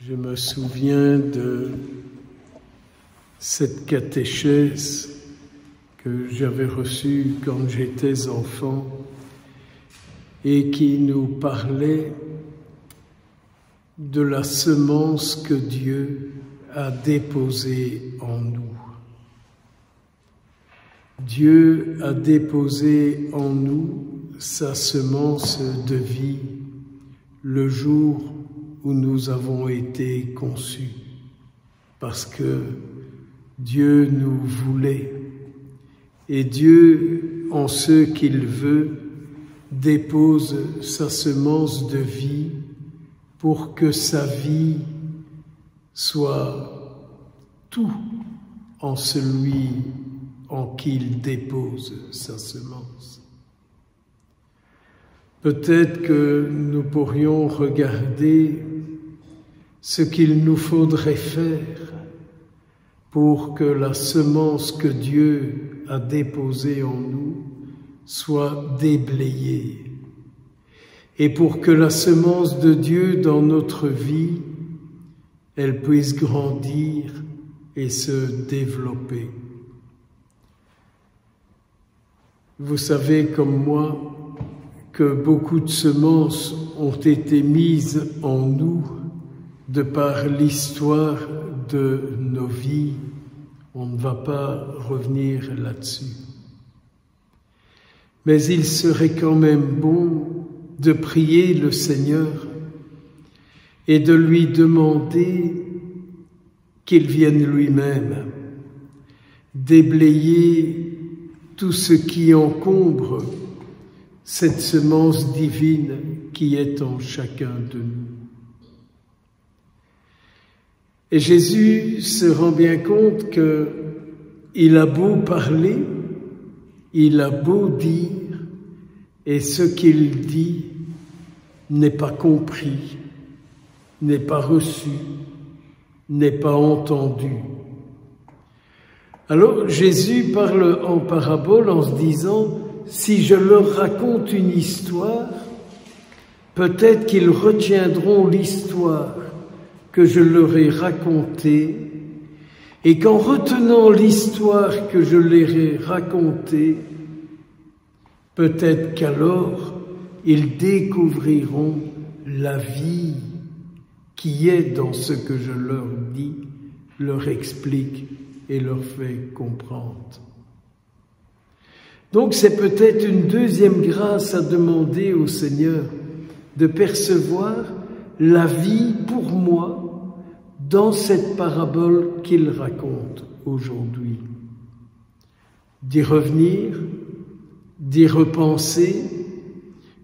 Je me souviens de cette catéchèse que j'avais reçue quand j'étais enfant et qui nous parlait de la semence que Dieu a déposée en nous. Dieu a déposé en nous sa semence de vie le jour où nous avons été conçus, parce que Dieu nous voulait, et Dieu, en ce qu'il veut, dépose sa semence de vie pour que sa vie soit tout en celui en qui il dépose sa semence. Peut-être que nous pourrions regarder ce qu'il nous faudrait faire pour que la semence que Dieu a déposée en nous soit déblayée, et pour que la semence de Dieu dans notre vie, elle puisse grandir et se développer. Vous savez comme moi que beaucoup de semences ont été mises en nous de par l'histoire de nos vies. On ne va pas revenir là-dessus. Mais il serait quand même bon de prier le Seigneur et de lui demander qu'il vienne lui-même déblayer tout ce qui encombre cette semence divine qui est en chacun de nous. Et Jésus se rend bien compte qu'il a beau parler, il a beau dire, et ce qu'il dit n'est pas compris, n'est pas reçu, n'est pas entendu. Alors Jésus parle en parabole en se disant, si je leur raconte une histoire, peut-être qu'ils retiendront l'histoire que je leur ai racontée, et qu'en retenant l'histoire que je leur ai racontée, peut-être qu'alors ils découvriront la vie qui est dans ce que je leur dis, leur explique et leur fait comprendre. Donc c'est peut-être une deuxième grâce à demander au Seigneur de percevoir la vie pour moi dans cette parabole qu'il raconte aujourd'hui. D'y revenir, d'y repenser,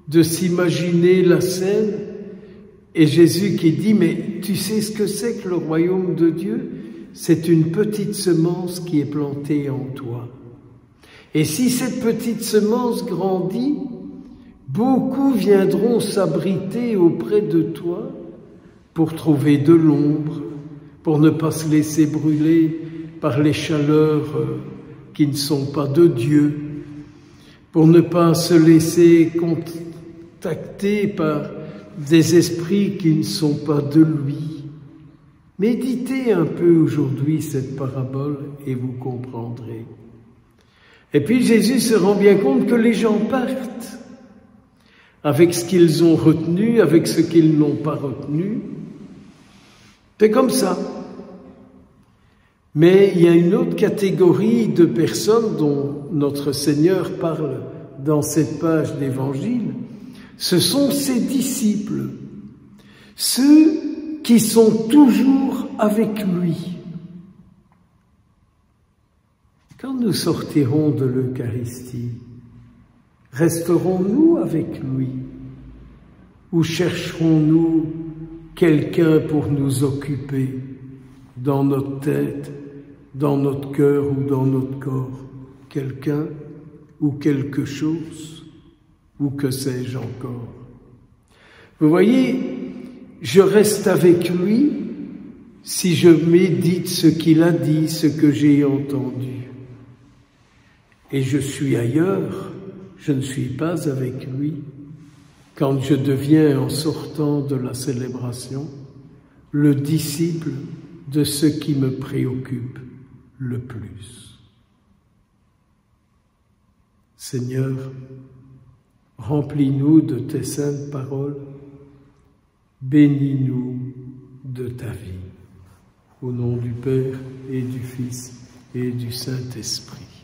de s'imaginer la scène, et Jésus qui dit, mais tu sais ce que c'est que le royaume de Dieu? C'est une petite semence qui est plantée en toi. Et si cette petite semence grandit, beaucoup viendront s'abriter auprès de toi pour trouver de l'ombre, pour ne pas se laisser brûler par les chaleurs qui ne sont pas de Dieu, pour ne pas se laisser contacter par des esprits qui ne sont pas de lui. Méditez un peu aujourd'hui cette parabole et vous comprendrez. Et puis Jésus se rend bien compte que les gens partent avec ce qu'ils ont retenu, avec ce qu'ils n'ont pas retenu. C'est comme ça. Mais il y a une autre catégorie de personnes dont notre Seigneur parle dans cette page d'Évangile. Ce sont ses disciples, ceux qui sont toujours avec lui. Quand nous sortirons de l'Eucharistie, resterons-nous avec lui ou chercherons-nous quelqu'un pour nous occuper dans notre tête, dans notre cœur ou dans notre corps? Quelqu'un ou quelque chose ou que sais-je encore? Vous voyez, je reste avec lui si je médite ce qu'il a dit, ce que j'ai entendu. Et je suis ailleurs, je ne suis pas avec lui. Quand je deviens, en sortant de la célébration, le disciple de ce qui me préoccupe le plus. Seigneur, remplis-nous de tes saintes paroles, bénis-nous de ta vie. Au nom du Père et du Fils et du Saint-Esprit.